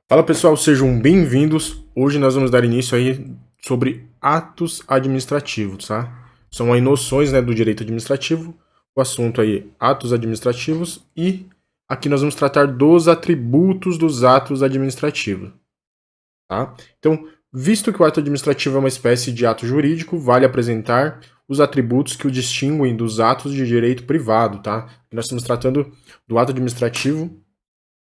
Fala pessoal, sejam bem-vindos. Hoje nós vamos dar início aí sobre atos administrativos, tá? São aí noções, né, do direito administrativo, o assunto aí atos administrativos e aqui nós vamos tratar dos atributos dos atos administrativos, tá? Então, visto que o ato administrativo é uma espécie de ato jurídico, vale apresentar os atributos que o distinguem dos atos de direito privado, tá? Nós estamos tratando do ato administrativo,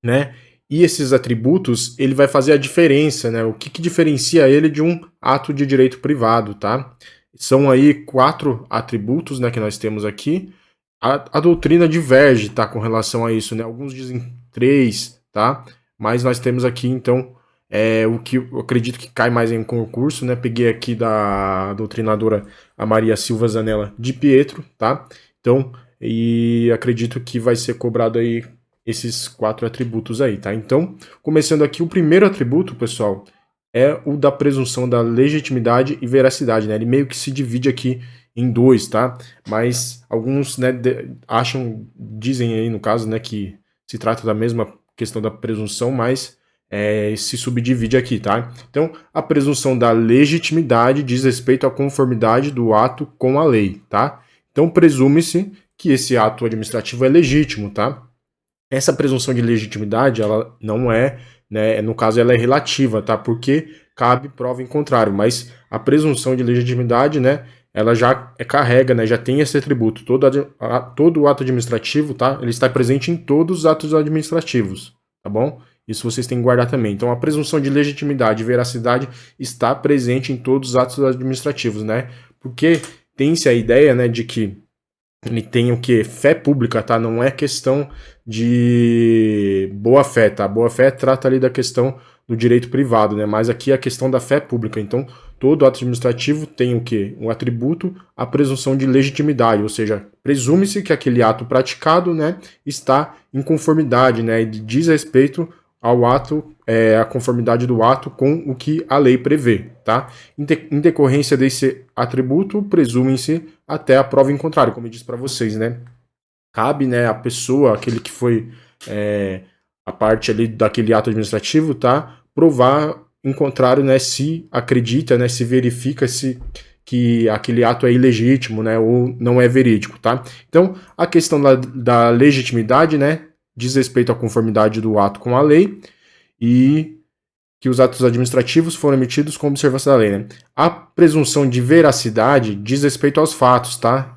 né? E esses atributos, ele vai fazer a diferença, né? O que diferencia ele de um ato de direito privado, tá? São aí 4 atributos, né, que nós temos aqui. A doutrina diverge, tá, com relação a isso, né? Alguns dizem 3, tá? Mas nós temos aqui, então, o que eu acredito que cai mais em concurso, né? Peguei aqui da doutrinadora a Maria Silva Zanella de Pietro, tá? Então, e acredito que vai ser cobrado aí esses 4 atributos aí, tá? Então, começando aqui, o primeiro atributo, pessoal, é o da presunção da legitimidade e veracidade, né? Ele meio que se divide aqui em 2, tá? Mas alguns, né, dizem aí no caso, né, que se trata da mesma questão da presunção, mas se subdivide aqui, tá? Então, a presunção da legitimidade diz respeito à conformidade do ato com a lei, tá? Então, presume-se que esse ato administrativo é legítimo, tá? Essa presunção de legitimidade, ela não é, né, no caso ela é relativa, tá? Porque cabe prova em contrário, mas a presunção de legitimidade, né, ela já carrega, né, já tem esse atributo. Todo o ato administrativo, tá? Ele está presente em todos os atos administrativos, tá bom? Isso vocês têm que guardar também. Então, a presunção de legitimidade e veracidade está presente em todos os atos administrativos, né? Porque tem-se a ideia, né, de que ele tem o que? Fé pública, tá? Não é questão de boa-fé, tá? Boa-fé trata ali da questão do direito privado, né? Mas aqui é a questão da fé pública. Então, todo ato administrativo tem o que? Um atributo, a presunção de legitimidade, ou seja, presume-se que aquele ato praticado, né, está em conformidade, né? E diz respeito ao ato, a conformidade do ato com o que a lei prevê, tá? Em decorrência desse atributo, presume-se até a prova em contrário, como eu disse para vocês, né? Cabe, né, a pessoa, aquele que foi a parte ali daquele ato administrativo, tá? Provar em contrário, né, se acredita, né, se verifica se que aquele ato é ilegítimo, né, ou não é verídico, tá? Então, a questão da legitimidade, né, diz respeito à conformidade do ato com a lei e que os atos administrativos foram emitidos com observância da lei, né? A presunção de veracidade diz respeito aos fatos, tá?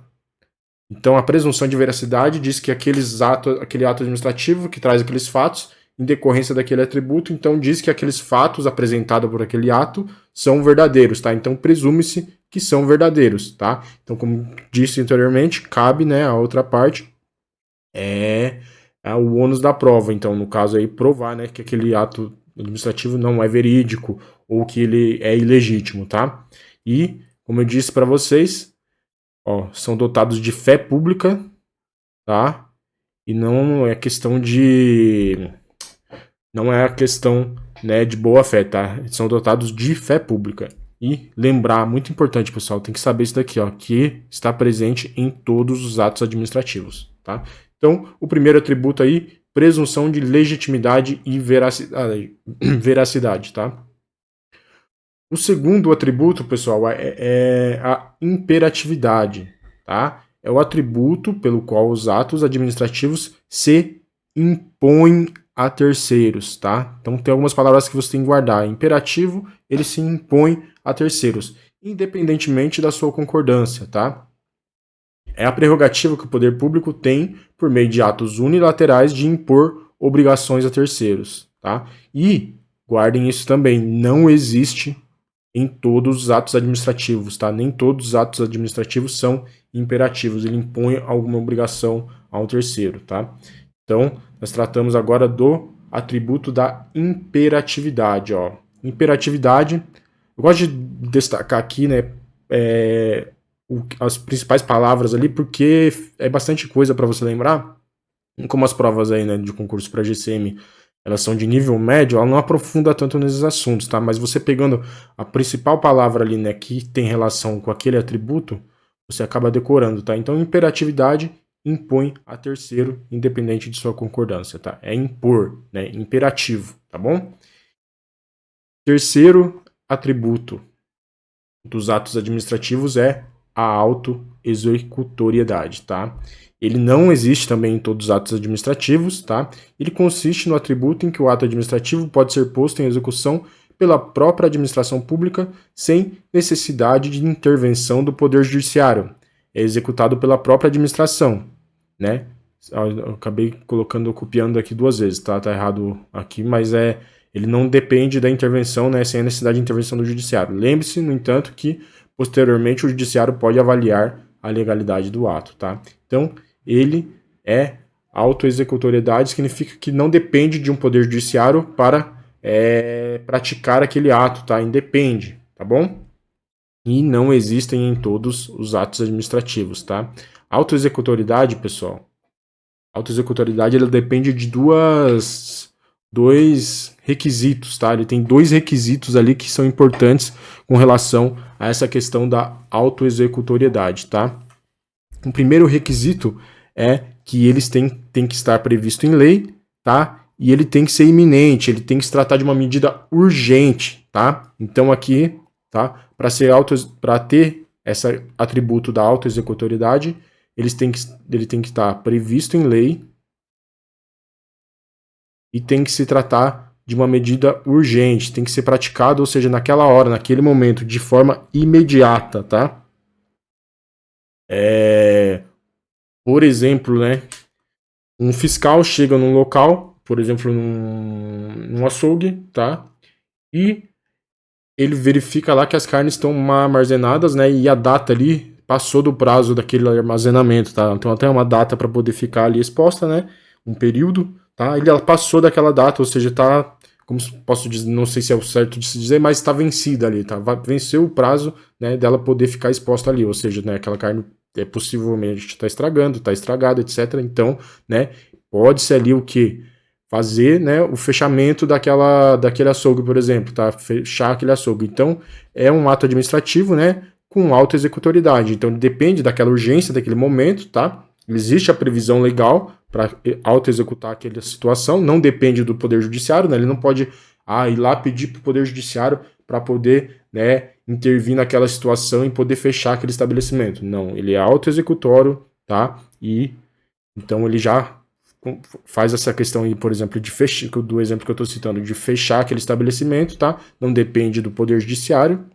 Então, a presunção de veracidade diz que aquele ato administrativo que traz aqueles fatos, em decorrência daquele atributo, então diz que aqueles fatos apresentados por aquele ato são verdadeiros, tá? Então, presume-se que são verdadeiros, tá? Então, como disse anteriormente, cabe, né, a outra parte, o ônus da prova. Então, no caso aí, provar, né, que aquele ato administrativo não é verídico ou que ele é ilegítimo, tá? E, como eu disse para vocês, são dotados de fé pública, tá? E não é questão de... Não é a questão, né, de boa fé, tá? Eles são dotados de fé pública. E lembrar, muito importante, pessoal, tem que saber isso daqui, ó, que está presente em todos os atos administrativos, tá? Então, o primeiro atributo aí, presunção de legitimidade e veracidade, tá? O segundo atributo, pessoal, é a imperatividade, tá? É o atributo pelo qual os atos administrativos se impõem a terceiros, tá? Então tem algumas palavras que você tem que guardar. Imperativo, ele se impõe a terceiros, independentemente da sua concordância, tá? É a prerrogativa que o poder público tem, por meio de atos unilaterais, de impor obrigações a terceiros, tá? E, guardem isso também, não existe em todos os atos administrativos, tá? Nem todos os atos administrativos são imperativos, ele impõe alguma obrigação a um terceiro, tá? Então, nós tratamos agora do atributo da imperatividade, ó. Imperatividade, eu gosto de destacar aqui, né, as principais palavras ali, porque é bastante coisa para você lembrar. Como as provas aí, né, de concurso para GCM, elas são de nível médio, ela não aprofunda tanto nesses assuntos, tá? Mas você pegando a principal palavra ali, né, que tem relação com aquele atributo, você acaba decorando, tá? Então, imperatividade impõe a terceiro, independente de sua concordância, tá? É impor, né? Imperativo, tá bom? Terceiro atributo dos atos administrativos é a autoexecutoriedade, tá? Ele não existe também em todos os atos administrativos, tá? Ele consiste no atributo em que o ato administrativo pode ser posto em execução pela própria administração pública sem necessidade de intervenção do Poder Judiciário. É executado pela própria administração, né? Eu acabei copiando aqui 2 vezes, tá? Tá errado aqui, mas ele não depende da intervenção, né? Sem a necessidade de intervenção do Judiciário. Lembre-se, no entanto, que posteriormente o Judiciário pode avaliar a legalidade do ato, tá? Então, ele é autoexecutoriedade, significa que não depende de um Poder Judiciário para praticar aquele ato, tá? Independe, tá bom? E não existem em todos os atos administrativos, tá? Autoexecutoriedade, pessoal, autoexecutoriedade ela depende de dois requisitos, tá? Ele tem 2 requisitos ali que são importantes com relação a essa questão da autoexecutoriedade, tá? O primeiro requisito é que eles têm que estar previsto em lei, tá? E ele tem que ser iminente, ele tem que se tratar de uma medida urgente, tá? Então aqui, tá? Para ter esse atributo da autoexecutoriedade, ele tem que estar previsto em lei e tem que se tratar de uma medida urgente, tem que ser praticado, ou seja, naquela hora, naquele momento, de forma imediata, tá? Por exemplo, né? Um fiscal chega num local, por exemplo, num açougue, tá? E ele verifica lá que as carnes estão mal armazenadas, né? E a data ali passou do prazo daquele armazenamento, tá? Então até uma data para poder ficar ali exposta, né? Um período, tá? Ela passou daquela data, ou seja, tá, como posso dizer, não sei se é o certo de se dizer, mas está vencida ali, tá? Venceu o prazo, né, dela poder ficar exposta ali, ou seja, né, aquela carne possivelmente está estragando, está estragada, etc. Então, né, pode ser ali o que? Fazer, né, o fechamento daquele açougue, por exemplo, tá? Fechar aquele açougue. Então, é um ato administrativo, né, com autoexecutoriedade. Então, depende daquela urgência, daquele momento, tá? Existe a previsão legal para auto-executar aquela situação, não depende do Poder Judiciário, né? Ele não pode ir lá pedir para o Poder Judiciário para poder, né, intervir naquela situação e poder fechar aquele estabelecimento. Não, ele é auto-executório, tá? E então ele já faz essa questão aí, por exemplo, do exemplo que eu estou citando, de fechar aquele estabelecimento, tá? Não depende do Poder Judiciário.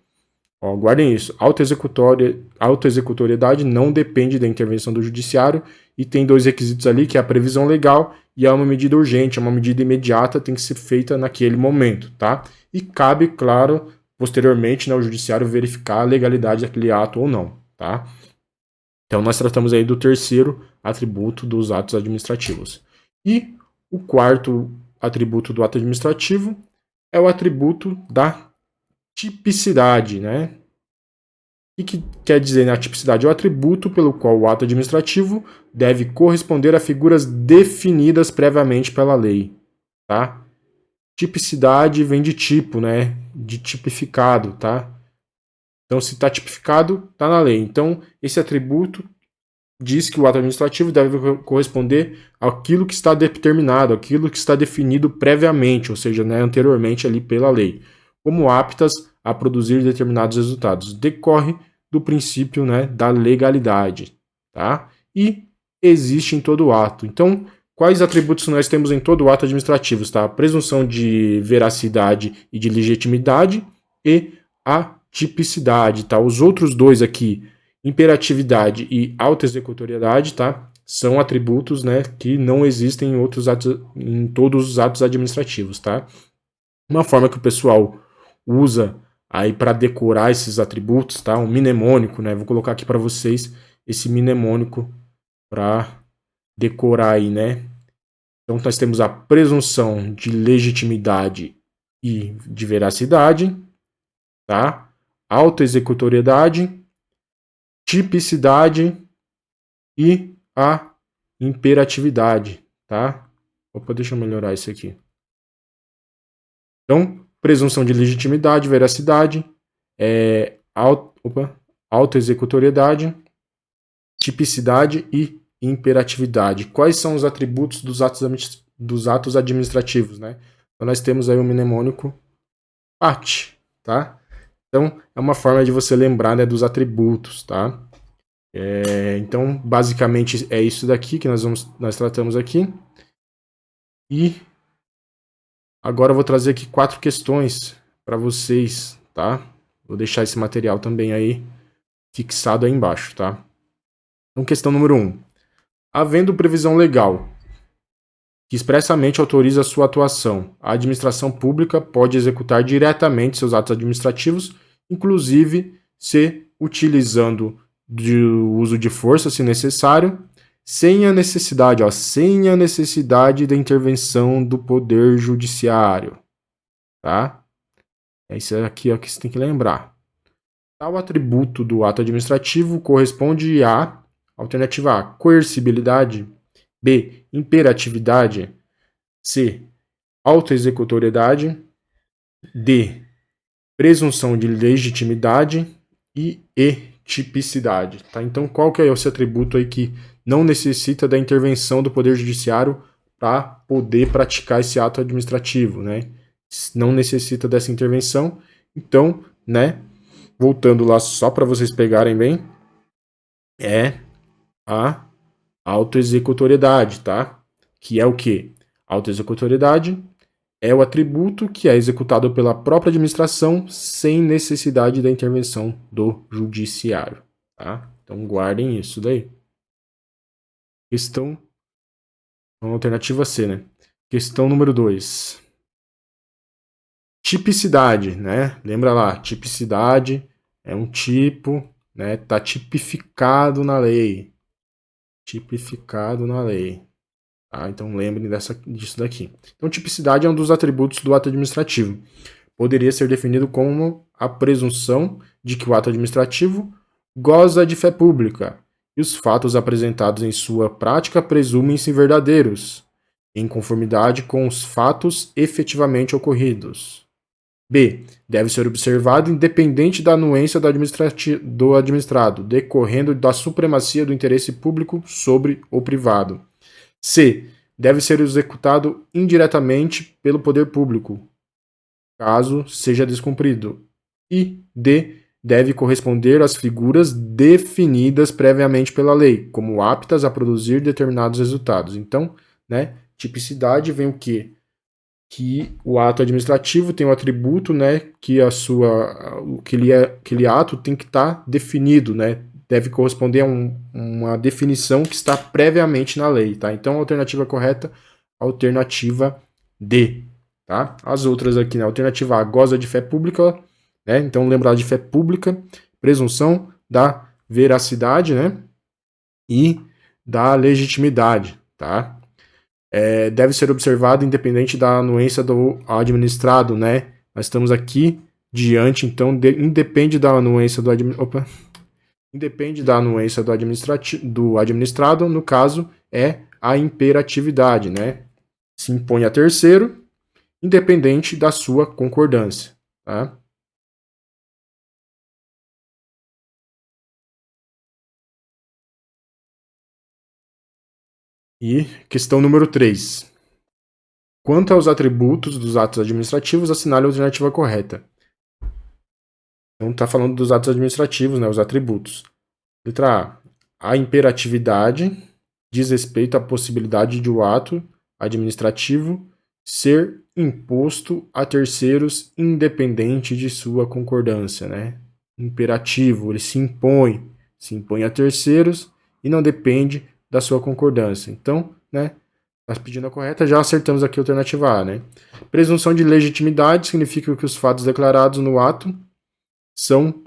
Ó, guardem isso. Autoexecutoriedade não depende da intervenção do Judiciário e tem 2 requisitos ali, que é a previsão legal e é uma medida urgente, é uma medida imediata, tem que ser feita naquele momento, tá? E cabe, claro, posteriormente, né, o Judiciário verificar a legalidade daquele ato ou não, tá? Então, nós tratamos aí do terceiro atributo dos atos administrativos. E o quarto atributo do ato administrativo é o atributo da tipicidade, né? O que quer dizer, né? A tipicidade é o atributo pelo qual o ato administrativo deve corresponder a figuras definidas previamente pela lei, tá? Tipicidade vem de tipo, né? De tipificado, tá? Então, se está tipificado, está na lei. Então, esse atributo diz que o ato administrativo deve corresponder àquilo que está determinado, àquilo que está definido previamente, ou seja, né, anteriormente ali pela lei, como aptas a produzir determinados resultados. Decorre do princípio, né, da legalidade, tá? E existe em todo ato. Então, quais atributos nós temos em todo ato administrativo? Tá? A presunção de veracidade e de legitimidade e a tipicidade, tá? Os outros 2 aqui, imperatividade e autoexecutoriedade, tá? São atributos, né, que não existem em todos os atos administrativos, tá? Uma forma que o pessoal usa aí para decorar esses atributos, tá? Um mnemônico, né? Vou colocar aqui para vocês esse mnemônico para decorar aí, né? Então nós temos a presunção de legitimidade e de veracidade, tá? Autoexecutoriedade, tipicidade e a imperatividade, tá? Opa, deixa eu melhorar isso aqui. Então, presunção de legitimidade, veracidade, autoexecutoriedade, tipicidade e imperatividade. Quais são os atributos dos atos administrativos, né? Então, nós temos aí o mnemônico at, tá? Então, é uma forma de você lembrar, né, dos atributos, tá? Então, basicamente, é isso daqui que nós tratamos aqui. E agora eu vou trazer aqui 4 questões para vocês, tá? Vou deixar esse material também aí fixado aí embaixo, tá? Então, questão número 1. Havendo previsão legal que expressamente autoriza a sua atuação, a administração pública pode executar diretamente seus atos administrativos, inclusive se utilizando do uso de força, se necessário, sem a necessidade da intervenção do Poder Judiciário. Tá? É isso aqui ó, que você tem que lembrar. Tal atributo do ato administrativo corresponde à alternativa A, coercibilidade, B, imperatividade, C, autoexecutoriedade, D, presunção de legitimidade e E, tipicidade. Tá? Então, qual que é esse atributo aí que não necessita da intervenção do Poder Judiciário para poder praticar esse ato administrativo, né? Não necessita dessa intervenção. Então, né, voltando lá só para vocês pegarem bem, é a autoexecutoriedade, tá? Que é o quê? Autoexecutoriedade é o atributo que é executado pela própria administração sem necessidade da intervenção do judiciário, tá? Então guardem isso daí. Questão alternativa C, né? Questão número 2. Tipicidade, né? Lembra lá, tipicidade é um tipo, né? Tá tipificado na lei. Tipificado na lei. Tá? Então lembrem disso daqui. Então, tipicidade é um dos atributos do ato administrativo. Poderia ser definido como a presunção de que o ato administrativo goza de fé pública e os fatos apresentados em sua prática presumem-se verdadeiros, em conformidade com os fatos efetivamente ocorridos. B. Deve ser observado independente da anuência do administrado, decorrendo da supremacia do interesse público sobre o privado. C. Deve ser executado indiretamente pelo poder público, caso seja descumprido. E D. Deve corresponder às figuras definidas previamente pela lei, como aptas a produzir determinados resultados. Então, né, tipicidade vem o quê? Que o ato administrativo tem um atributo, né, que aquele ato tem que estar definido, né, deve corresponder a uma definição que está previamente na lei, tá? Então, a alternativa correta, alternativa D, tá? As outras aqui, na alternativa A, goza de fé pública, né? Então, lembrar de fé pública, presunção da veracidade, né? E da legitimidade, tá? Deve ser observado independente da anuência do administrado, né? Nós estamos aqui diante, então, independe da anuência do administrado, no caso, é a imperatividade, né? Se impõe a terceiro, independente da sua concordância, tá? E questão número 3. Quanto aos atributos dos atos administrativos, assinale a alternativa correta. Então, está falando dos atos administrativos, né, os atributos. Letra A. A imperatividade diz respeito à possibilidade de o ato administrativo ser imposto a terceiros independente de sua concordância, né? Imperativo, ele se impõe a terceiros e não depende da sua concordância. Então, né, nós pedindo a correta, já acertamos aqui a alternativa A, né? Presunção de legitimidade significa que os fatos declarados no ato são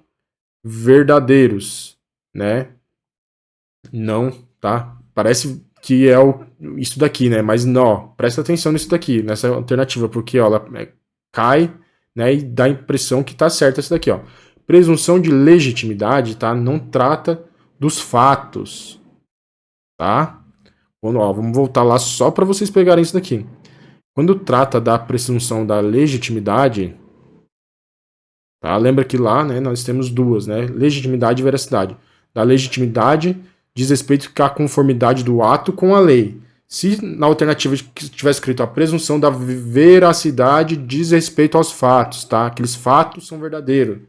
verdadeiros, né? Não, tá? Parece que é isso daqui, né? Mas não, presta atenção nisso daqui, nessa alternativa, porque ó, ela cai, né? E dá a impressão que tá certa essa daqui, ó. Presunção de legitimidade, tá? Não trata dos fatos, tá? Quando, ó, vamos voltar lá só para vocês pegarem isso daqui. Quando trata da presunção da legitimidade, tá? Lembra que lá, né, nós temos duas, né? Legitimidade e veracidade. Da legitimidade diz respeito à conformidade do ato com a lei. Se na alternativa que tivesse escrito a presunção da veracidade diz respeito aos fatos, tá? Aqueles fatos são verdadeiros,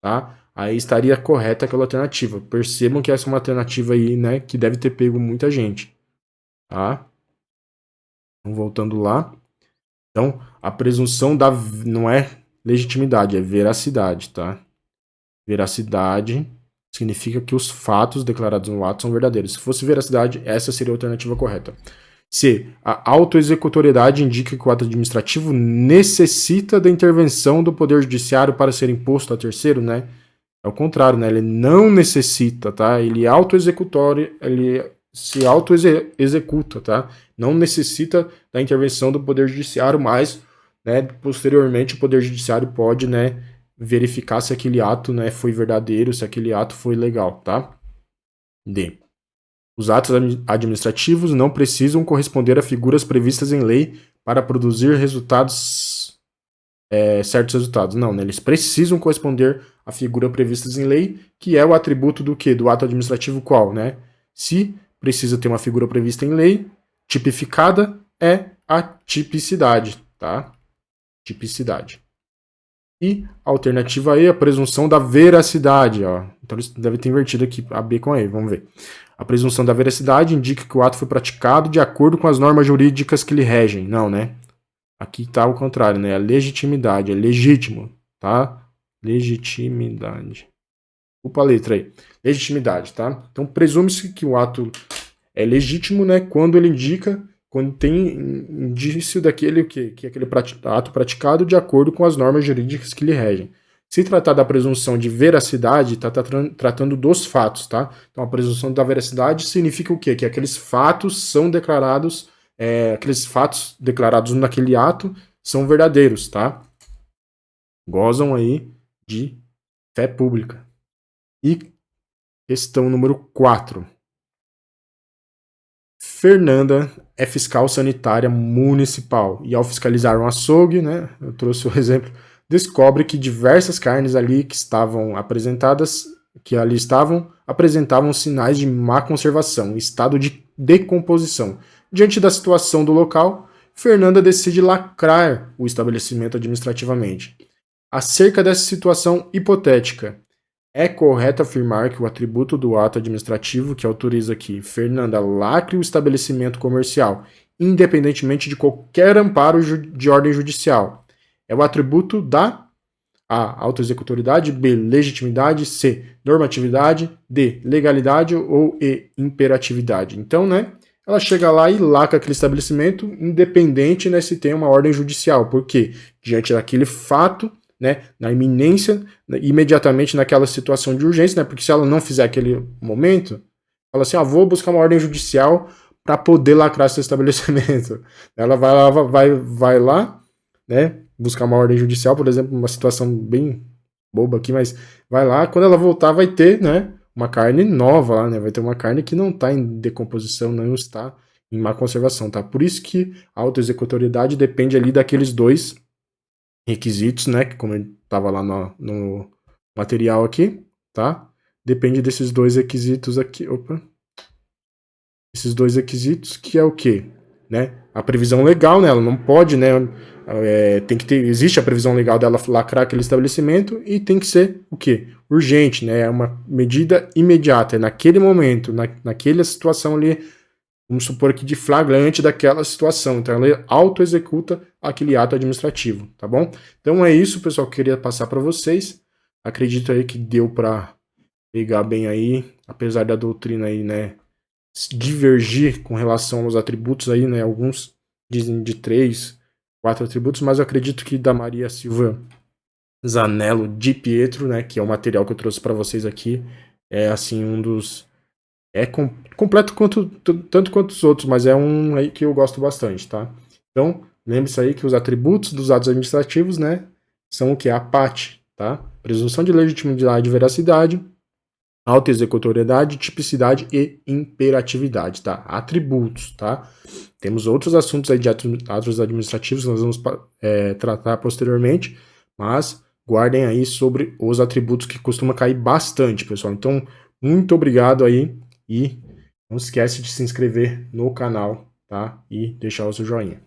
tá? Aí estaria correta aquela alternativa. Percebam que essa é uma alternativa aí, né, que deve ter pego muita gente, tá? Então, voltando lá. Então, a presunção da não é legitimidade, é veracidade, tá? Veracidade significa que os fatos declarados no ato são verdadeiros. Se fosse veracidade, essa seria a alternativa correta. C. A autoexecutoriedade indica que o ato administrativo necessita da intervenção do Poder Judiciário para ser imposto a terceiro, né? É o contrário, né? Ele não necessita, tá? Ele é autoexecutório, ele se auto-executa, tá? Não necessita da intervenção do Poder Judiciário, mas, né, posteriormente o Poder Judiciário pode, né, verificar se aquele ato, né, foi verdadeiro, se aquele ato foi legal, tá? D. Os atos administrativos não precisam corresponder a figuras previstas em lei para produzir resultados, certos resultados. Não, né? Eles precisam corresponder a figura prevista em lei, que é o atributo do quê? Do ato administrativo qual, né? Se precisa ter uma figura prevista em lei, tipificada é a tipicidade, tá? Tipicidade. E a alternativa E, a presunção da veracidade, ó. Então eles devem ter invertido aqui a B com a E, vamos ver. A presunção da veracidade indica que o ato foi praticado de acordo com as normas jurídicas que lhe regem. Não, né? Aqui tá o contrário, né? A legitimidade, é legítimo, tá? Legitimidade. Opa, a letra aí. Legitimidade, tá? Então presume-se que o ato é legítimo, né? Quando ele indica, quando tem indício daquele que aquele ato praticado de acordo com as normas jurídicas que lhe regem. Se tratar da presunção de veracidade, está tratando dos fatos, tá? Então a presunção da veracidade significa o quê? Que aqueles fatos são declarados, aqueles fatos declarados naquele ato são verdadeiros, tá? Gozam aí de fé pública. E questão número 4. Fernanda é fiscal sanitária municipal e ao fiscalizar um açougue, né, eu trouxe o exemplo, descobre que diversas carnes ali que estavam apresentadas, que ali estavam, apresentavam sinais de má conservação, estado de decomposição. Diante da situação do local, Fernanda decide lacrar o estabelecimento administrativamente. Acerca dessa situação hipotética, é correto afirmar que o atributo do ato administrativo que autoriza que Fernanda lacre o estabelecimento comercial, independentemente de qualquer amparo de ordem judicial, é o atributo da A. Autoexecutoridade, B. Legitimidade, C. Normatividade, D. Legalidade ou E. Imperatividade. Então, né, ela chega lá e lacra aquele estabelecimento, independente, né, se tem uma ordem judicial. Por quê? Diante daquele fato, né, na iminência, imediatamente naquela situação de urgência, né, porque se ela não fizer aquele momento, ela assim, vou buscar uma ordem judicial para poder lacrar seu estabelecimento. Ela vai lá, né, buscar uma ordem judicial, por exemplo, uma situação bem boba aqui, mas vai lá, quando ela voltar vai ter, né, uma carne nova lá, né, vai ter uma carne que não está em decomposição, não está em má conservação, tá? Por isso que a autoexecutoriedade depende ali daqueles dois requisitos, né, que como estava lá no material aqui, tá? Depende desses dois requisitos aqui, esses dois requisitos, que é o quê? Né? A previsão legal, né, ela não pode, né, tem que ter, existe a previsão legal dela lacrar aquele estabelecimento e tem que ser o quê? Urgente, né, é uma medida imediata, é naquele momento, naquela situação ali, vamos supor que de flagrante daquela situação. Então ela auto-executa aquele ato administrativo, tá bom? Então é isso, pessoal, que eu queria passar para vocês. Acredito aí que deu para pegar bem aí, apesar da doutrina aí, né, divergir com relação aos atributos aí, né? Alguns dizem de 3, 4 atributos, mas eu acredito que da Maria Silva Zanello de Pietro, né, que é o material que eu trouxe para vocês aqui, é assim um dos completo tanto quanto os outros, mas é um aí que eu gosto bastante, tá? Então, lembre-se aí que os atributos dos atos administrativos, né, são o que? A PAT, tá? Presunção de legitimidade e veracidade, autoexecutoriedade, tipicidade e imperatividade, tá? Atributos, tá? Temos outros assuntos aí de atos administrativos que nós vamos tratar posteriormente, mas guardem aí sobre os atributos que costuma cair bastante, pessoal. Então, muito obrigado aí e não esquece de se inscrever no canal, tá? E deixar o seu joinha.